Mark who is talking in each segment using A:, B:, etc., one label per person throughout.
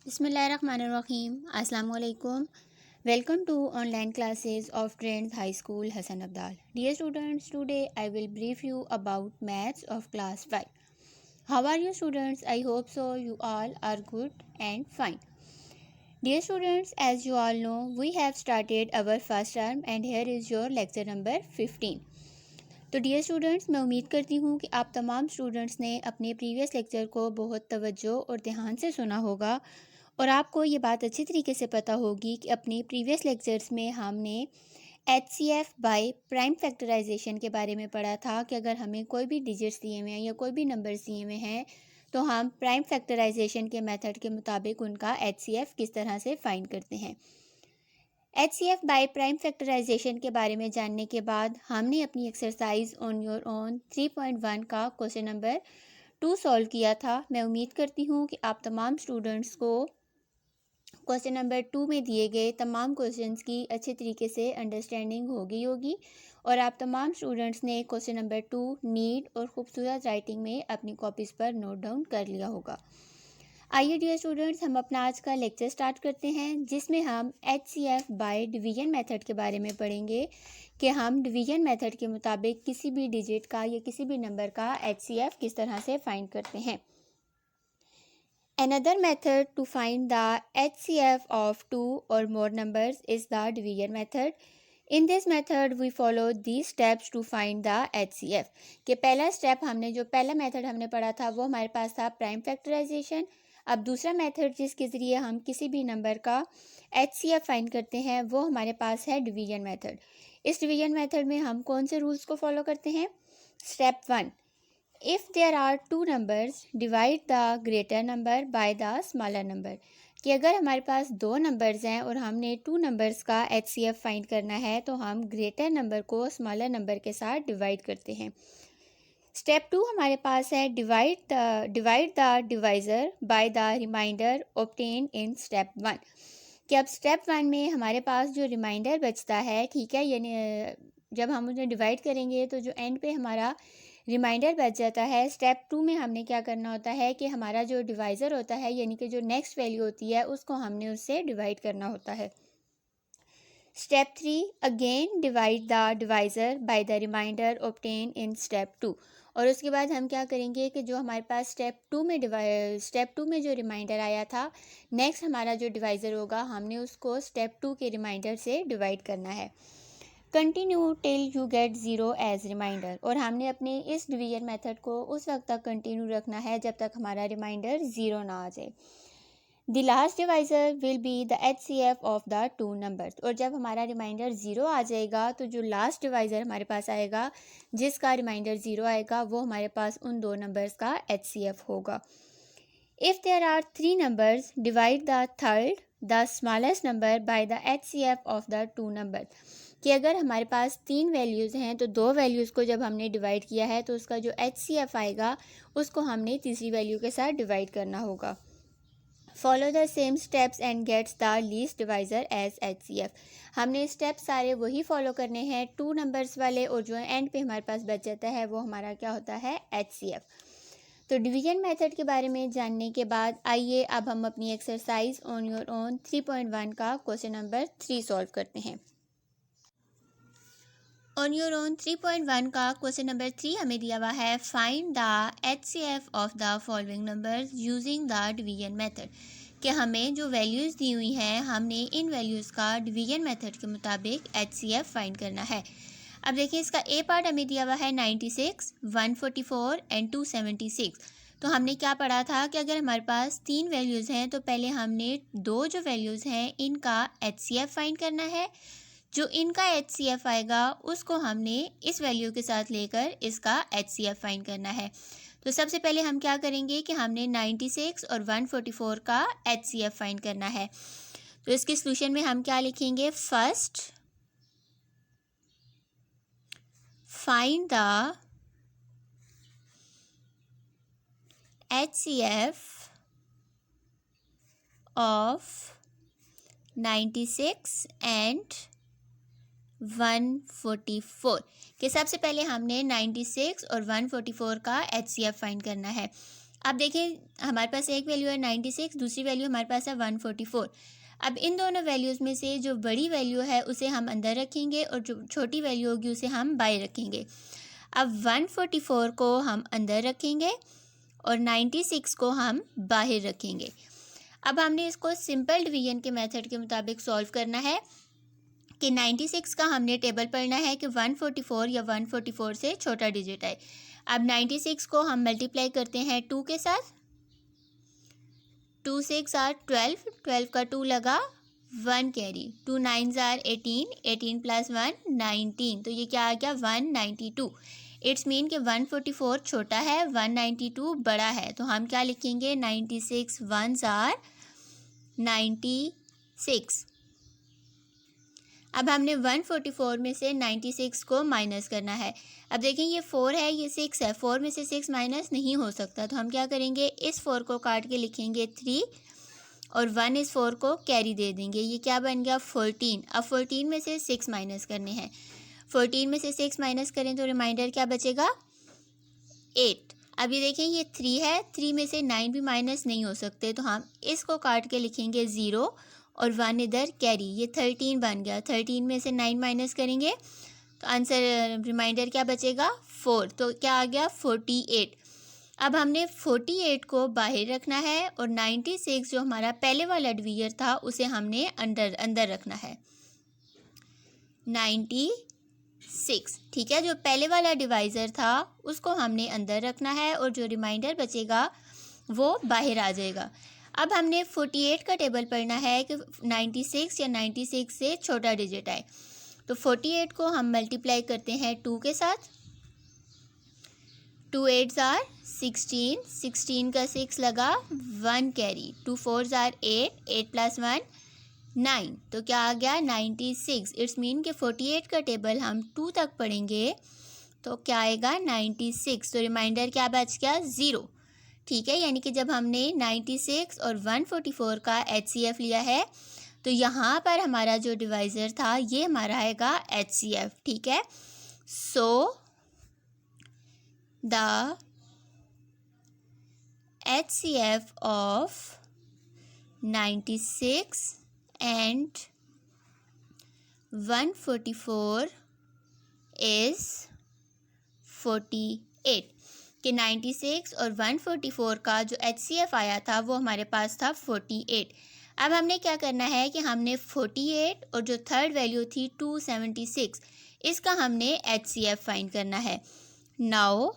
A: Bismillahirrahmanirrahim. Assalamu alaikum. Welcome to online classes of Trends High School Hassan Abdal. Dear students, today I will brief you about maths of class 5. How are you students? I hope so you all are good and fine. Dear students, as you all know, we have started our first term and here is your lecture number 15. तो dear students, मैं उम्मीद करती हूँ कि आप तमाम students ने अपने प्रीवियस लेक्चर को बहुत तवज्जो और ध्यान से सुना होगा और आपको ये बात अच्छी तरीके से पता होगी कि अपने प्रीवियस लेक्चर्स में हमने HCF बाय प्राइम फैक्टराइजेशन के बारे में पढ़ा था कि अगर हमें कोई भी डिजिट्स दिए हुए हैं या कोई भी नंबर्स दिए हुए हैं तो हम प्राइम फैक्टराइजेशन के मेथड के मुताबिक उनका HCF किस तरह से फाइंड करते हैं। HCF बाय प्राइम फैक्टराइजेशन के बारे में जानने के बाद हमने अपनी एक्सरसाइज ऑन योर ओन 3.1 का क्वेश्चन नंबर 2 सॉल्व किया था। मैं उम्मीद करती हूँ कि आप तमाम स्टूडेंट्स को क्वेश्चन नंबर 2 में दिए गए तमाम क्वेश्चंस की अच्छे तरीके से अंडरस्टैंडिंग होगी और आप तमाम स्टूडेंट्स ने क्वेश्चन नंबर 2 नीट और खूबसूरत राइटिंग में अपनी कॉपीज़ पर नोट डाउन कर लिया होगा। आइए डियर स्टूडेंट्स, हम अपना आज का लेक्चर स्टार्ट करते हैं जिसमें हम HCF बाय डिवीजन मेथड के बारे में पढ़ेंगे कि हम डिवीजन मेथड के मुताबिक किसी भी डिजिट का या किसी भी नंबर का HCF किस तरह से फाइंड करते हैं। Another method to find the HCF of two or more numbers is the division method. In this method we follow these steps to find the HCF. कि पहला स्टेप हमने जो पहला मेथड हमने पढ़ा था वो हमारे पास था प्राइम फैक्टराइजेशन। अब दूसरा मेथड जिसके ज़रिए हम किसी भी नंबर का HCF फाइंड करते हैं वो हमारे पास है डिवीजन मेथड। इस डिवीजन मेथड में हम कौन से रूल्स को फॉलो करते हैं। Step 1, if there are two numbers divide the greater number by the smaller number. कि अगर हमारे पास दो नंबर्स हैं और हमने टू नंबर्स का HCF फाइंड करना है तो हम ग्रेटर नंबर को स्मॉलर नंबर के साथ डिवाइड करते हैं। स्टेप 2 हमारे पास है divide the divisor by the remainder obtain in step 1। कि अब स्टेप 1 में हमारे पास जो रिमाइंडर बचता है, ठीक है, यानी जब हम उन्हें डिवाइड करेंगे तो जो एंड पे हमारा रिमाइंडर बच जाता है, स्टेप 2 में हमने क्या करना होता है कि हमारा जो डिवाइज़र होता है यानी कि जो नेक्स्ट वैल्यू होती है उसको हमने उससे डिवाइड करना होता है। Step 3, again divide the divisor by the remainder obtain in step 2। और उसके बाद हम क्या करेंगे कि जो हमारे पास स्टेप टू में जो रिमाइंडर आया था, नेक्स्ट हमारा जो डिवाइज़र होगा हमने उसको स्टेप 2 के रिमाइंडर से डिवाइड करना है। Continue till you get zero as remainder. और हमने अपने इस डिवीजन मेथड को उस वक्त तक कंटिन्यू रखना है जब तक हमारा रिमाइंडर ज़ीरो ना आ जाए। The last divisor will be the HCF of the two numbers. और जब हमारा रिमाइंडर ज़ीरो आ जाएगा तो जो लास्ट डिवाइज़र हमारे पास आएगा जिसका रिमाइंडर ज़ीरो आएगा वो हमारे पास उन दो नंबर्स का HCF होगा। If there are three numbers divide the third the smallest number by the HCF of the two number. कि अगर हमारे पास तीन वैल्यूज़ हैं तो दो वैल्यूज़ को जब हमने डिवाइड किया है तो उसका जो HCF आएगा उसको हमने तीसरी वैल्यू के साथ डिवाइड करना होगा। Follow the same steps and gets the least divisor as HCF। हमने स्टेप सारे वही फॉलो करने हैं टू नंबर्स वाले और जो एंड पे हमारे पास बच जाता है वो हमारा क्या होता है, HCF। तो डिवीजन मेथड के बारे में जानने के बाद आइए अब हम अपनी एक्सरसाइज ऑन योर ओन 3.1 का क्वेश्चन नंबर 3 सॉल्व करते हैं। ऑन योर ओन 3.1 का क्वेश्चन नंबर 3 हमें दिया हुआ है, find the HCF of the following numbers using the division method. कि हमें जो वैल्यूज़ दी हुई हैं हमने इन वैल्यूज़ का डिवीजन मेथड के मुताबिक HCF फाइंड करना है। अब देखिए, इसका ए पार्ट हमें दिया हुआ है 96, 144 एंड 276। तो हमने क्या पढ़ा था कि अगर हमारे पास तीन वैल्यूज़ हैं तो पहले हमने दो जो वैल्यूज़ हैं इनका HCF फाइंड करना है। जो इनका HCF आएगा उसको हमने इस वैल्यू के साथ लेकर इसका HCF फाइंड करना है। तो सबसे पहले हम क्या करेंगे कि हमने 96 और 144 का HCF फाइंड करना है। तो इसके सॉल्यूशन में हम क्या लिखेंगे, first find the HCF of 96 and 144। कि सबसे पहले हमने 96 और 144 का HCF फाइंड करना है। अब देखें हमारे पास एक वैल्यू है 96, दूसरी वैल्यू हमारे पास है 144। अब इन दोनों वैल्यूज़ में से जो बड़ी वैल्यू है उसे हम अंदर रखेंगे और जो छोटी वैल्यू होगी उसे हम बाहर रखेंगे। अब 144 को हम अंदर रखेंगे और 96 को हम बाहर रखेंगे। अब हमने इसको सिंपल डिवीजन के मेथड के मुताबिक सॉल्व करना है कि 96 का हमने टेबल पढ़ना है कि 144 या 144 से छोटा डिजिट है। अब 96 को हम मल्टीप्लाई करते हैं 2 के साथ। 2 6 आर 12, 12 का 2 लगा 1 कैरी, 2 9 आर 18, 18 प्लस 1 19, तो ये क्या आ गया 192। इट्स मीन कि 144 छोटा है, 192 बड़ा है, तो हम क्या लिखेंगे 96 1s आर 96। अब हमने 144 में से 96 को माइनस करना है। अब देखें ये 4 है, ये 6 है, 4 में से 6 माइनस नहीं हो सकता, तो हम क्या करेंगे इस 4 को काट के लिखेंगे 3 और 1 इस 4 को कैरी दे देंगे। ये क्या बन गया 14। अब 14 में से 6 माइनस करने हैं। 14 में से 6 माइनस करें तो रिमाइंडर क्या बचेगा 8। अब ये देखें ये 3 है, 3 में से 9 भी माइनस नहीं हो सकते, तो हम इसको काट के लिखेंगे 0 और 1 इधर कैरी, ये 13 बन गया। 13 में से 9 माइनस करेंगे तो आंसर रिमाइंडर क्या बचेगा 4, तो क्या आ गया 48। अब हमने 48 को बाहर रखना है और 96 जो हमारा पहले वाला डिवीजर था उसे हमने अंदर रखना है 96। ठीक है, जो पहले वाला डिवाइज़र था उसको हमने अंदर रखना है और जो रिमाइंडर बचेगा वो बाहर आ जाएगा। अब हमने 48 का टेबल पढ़ना है कि 96 या 96 से छोटा डिजिट आए, तो 48 को हम मल्टीप्लाई करते हैं 2 के साथ। 2 8s आर 16, 16 का 6 लगा 1 कैरी, 2 4s आर 8, 8 प्लस 1 9, तो क्या आ गया 96। इट्स मीन कि 48 का टेबल हम 2 तक पढ़ेंगे तो क्या आएगा 96, तो रिमाइंडर क्या बच गया 0। ठीक है, यानी कि जब हमने 96 और 144 का HCF लिया है तो यहाँ पर हमारा जो डिवाइज़र था ये हमारा आएगा HCF। ठीक है, so the HCF of 96 and 144 is 48, कि 96 और 144 का जो HCF आया था वो हमारे पास था 48। अब हमने क्या करना है कि हमने 48 और जो थर्ड वैल्यू थी 276 इसका हमने HCF फाइंड करना है। Now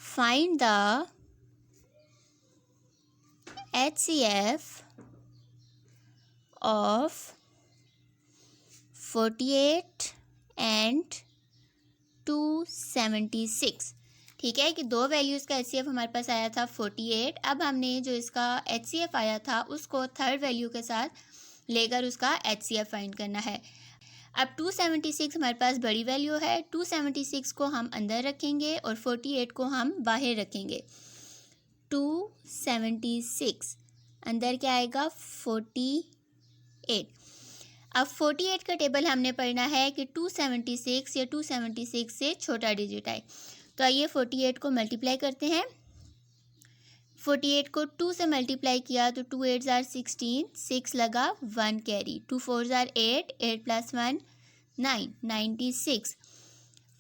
A: find the HCF of 48 and 276। ठीक है कि दो वैल्यूज़ का HCF हमारे पास आया था 48। अब हमने जो इसका HCF आया था उसको थर्ड वैल्यू के साथ लेकर उसका HCF फाइंड करना है। अब 276 हमारे पास बड़ी वैल्यू है, 276 को हम अंदर रखेंगे और 48 को हम बाहर रखेंगे। 276 अंदर क्या आएगा 48। अब 48 का टेबल हमने पढ़ना है कि 276 या 276 से छोटा डिजिट आए, तो आइए 48 को मल्टीप्लाई करते हैं। 48 को 2 से मल्टीप्लाई किया तो 2 8s आर 16, 6 लगा 1 कैरी, 2 4s आर 8, 8 प्लस 1 9, 96।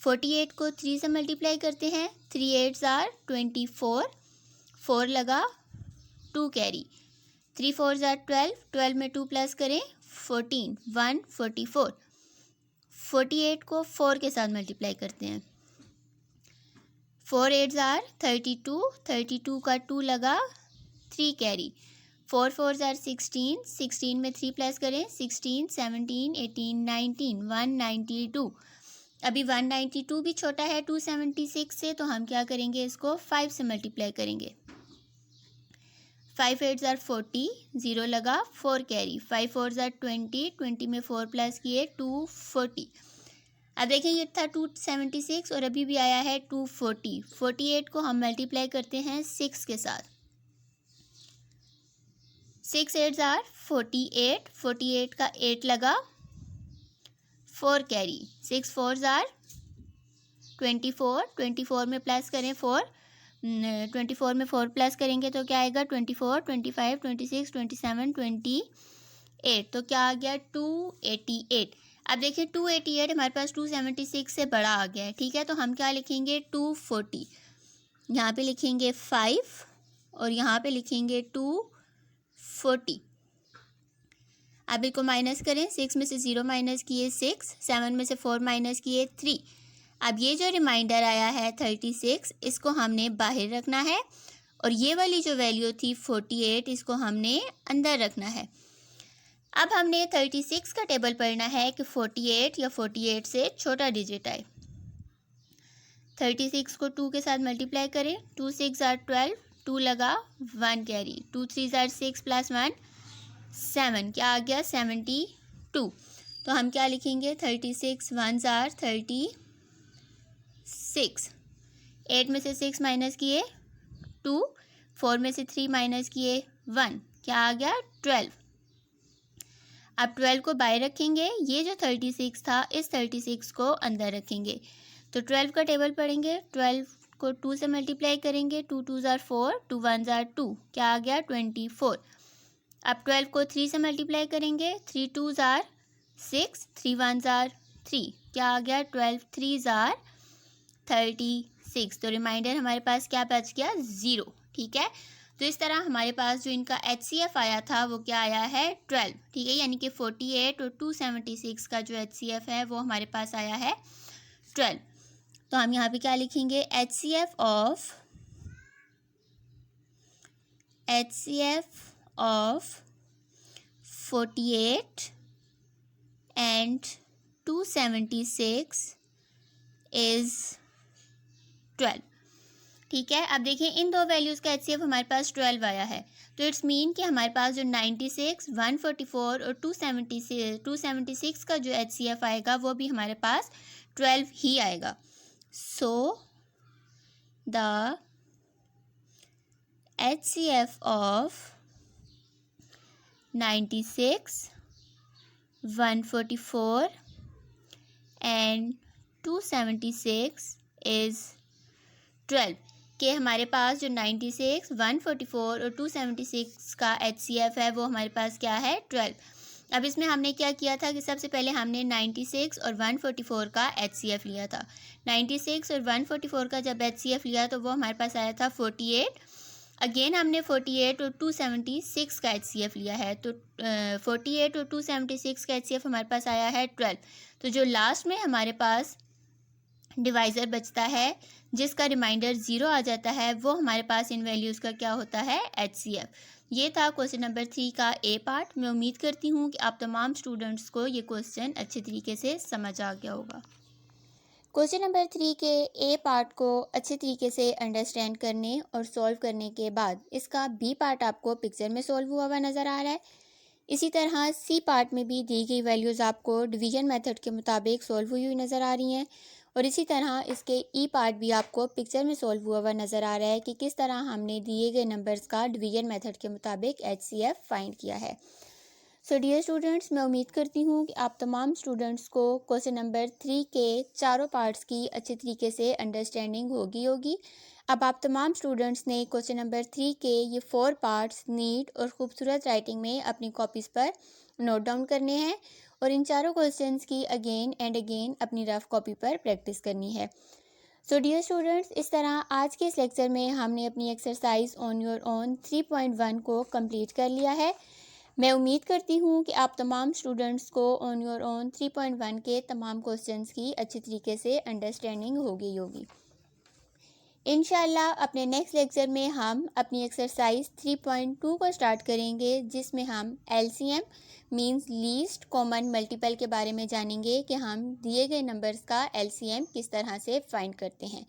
A: 48 को 3 से मल्टीप्लाई करते हैं, 3 8s आर 24, 4 लगा 2 कैरी, 3 4s आर 12, 12 में 2 प्लस करें 14, 144। 48 को 4 के साथ मल्टीप्लाई करते हैं, 4 8s आर 32, 32 का 2 लगा 3 कैरी, 4 4s आर 16, 16 में 3 प्लस करें 16, 17, 18, 19, 192। अभी 192 भी छोटा है 276 से, तो हम क्या करेंगे इसको 5 से मल्टीप्लाई करेंगे। 5 8s आर 40, 0 लगा 4 कैरी, 5 4s आर 20, 20 में 4 प्लस किए 240। अब देखें ये था 276 और अभी भी आया है 240। 48 को हम मल्टीप्लाई करते हैं 6 के साथ, 6 8s आर 48, 48 का 8 लगा 4 कैरी, 6 4s आर 24, 24 में प्लस करें 4, 24 में 4 प्लस करेंगे तो क्या आएगा 24, 25, 26, 27, 28, तो क्या आ गया 288। अब देखिए 288 हमारे पास 276 से बड़ा आ गया है, ठीक है, तो हम क्या लिखेंगे 240, यहाँ पे लिखेंगे 5 और यहाँ पे लिखेंगे 240। अब इसको माइनस करें, 6 में से 0 माइनस किए 6, 7 में से 4 माइनस किए 3। अब ये जो रिमाइंडर आया है 36, इसको हमने बाहर रखना है और ये वाली जो वैल्यू थी 48, इसको हमने अंदर रखना है। अब हमने 36 का टेबल पढ़ना है कि 48 या 48 से छोटा डिजिट आए। 36 को 2 के साथ मल्टीप्लाई करें, 2 6 आर 12, 2 लगा 1 कैरी, 2 3 आर 6 प्लस 1 7, क्या आ गया 72। तो हम क्या लिखेंगे 36 1 आर 36, 8 में से 6 माइनस किए 2, 4 में से 3 माइनस किए 1, क्या आ गया 12। अब 12 को बाहर रखेंगे, ये जो 36 था इस 36 को अंदर रखेंगे, तो 12 का टेबल पढ़ेंगे, 12 को 2 से मल्टीप्लाई करेंगे, 2 2 आर 4, 2 1 आर 2, क्या आ गया 24। अब 12 को 3 से मल्टीप्लाई करेंगे, 3 2 आर 6, 3 1 आर 3, क्या आ गया 12 3 आर 36। तो रिमाइंडर हमारे पास क्या बच गया 0, ठीक है। तो इस तरह हमारे पास जो इनका HCF आया था वो क्या आया है 12, ठीक है, यानी कि 48 और 276 का जो HCF है वो हमारे पास आया है 12। तो हम यहाँ पे क्या लिखेंगे HCF of 48 and 276 is 12, ठीक है। अब देखिए इन दो वैल्यूज़ का HCF हमारे पास 12 आया है, तो इट्स मीन कि हमारे पास जो 96, 144 और 276 का जो HCF आएगा वो भी हमारे पास 12 ही आएगा। So the HCF of 96, 144 and 276 is 12, कि हमारे पास जो 96, 144 और 276 का HCF है वो हमारे पास क्या है 12। अब इसमें हमने क्या किया था कि सबसे पहले हमने 96 और 144 का HCF लिया था। 96 और 144 का जब HCF लिया तो वो हमारे पास आया था 48। अगेन हमने 48 और 276 का HCF लिया है, तो 48 और 276 का HCF हमारे पास आया है 12। तो जो लास्ट में हमारे पास डिवाइज़र बचता है जिसका रिमाइंडर 0 आ जाता है वो हमारे पास इन वैल्यूज़ का क्या होता है HCF। ये था क्वेश्चन नंबर 3 का ए पार्ट। मैं उम्मीद करती हूँ कि आप तमाम स्टूडेंट्स को ये क्वेश्चन अच्छे तरीके से समझ आ गया होगा। क्वेश्चन नंबर 3 के ए पार्ट को अच्छे तरीके से अंडरस्टैंड करने और सॉल्व करने के बाद इसका बी पार्ट आपको पिक्चर में सॉल्व हुआ हुआ नज़र आ रहा है। इसी तरह सी पार्ट में भी दी गई वैल्यूज़ आपको डिवीजन मेथड के मुताबिक सॉल्व हुई हुई नज़र आ रही हैं और इसी तरह इसके ई पार्ट भी आपको पिक्चर में सॉल्व हुआ हुआ नज़र आ रहा है कि किस तरह हमने दिए गए नंबर्स का डिवीजन मेथड के मुताबिक HCF फाइंड किया है। सो डियर स्टूडेंट्स, मैं उम्मीद करती हूँ कि आप तमाम स्टूडेंट्स को क्वेश्चन नंबर 3 के चारों पार्ट्स की अच्छे तरीके से अंडरस्टैंडिंग होगी। अब आप तमाम स्टूडेंट्स ने क्वेश्चन नंबर 3 के ये 4 पार्ट्स नीट और खूबसूरत राइटिंग में अपनी कॉपीज़ पर नोट डाउन करने हैं और इन चारों क्वेश्चंस की अगेन एंड अगेन अपनी रफ कॉपी पर प्रैक्टिस करनी है। सो डियर स्टूडेंट्स, इस तरह आज के इस लेक्चर में हमने अपनी एक्सरसाइज ऑन योर ओन 3.1 को कंप्लीट कर लिया है। मैं उम्मीद करती हूँ कि आप तमाम स्टूडेंट्स को ऑन योर ओन 3.1 के तमाम क्वेश्चंस की अच्छी तरीके से अंडरस्टैंडिंग होगी। इंशाल्लाह अपने नेक्स्ट लेक्चर में हम अपनी एक्सरसाइज 3.2 को स्टार्ट करेंगे जिसमें हम LCM means least common multiple के बारे में जानेंगे कि हम दिए गए नंबर्स का LCM किस तरह से फाइंड करते हैं।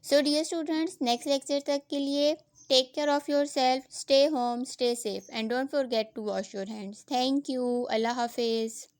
A: So dear students, next lecture तक के लिए take care of yourself, stay home, stay safe and don't forget to wash your hands. Thank you. Allah Hafiz.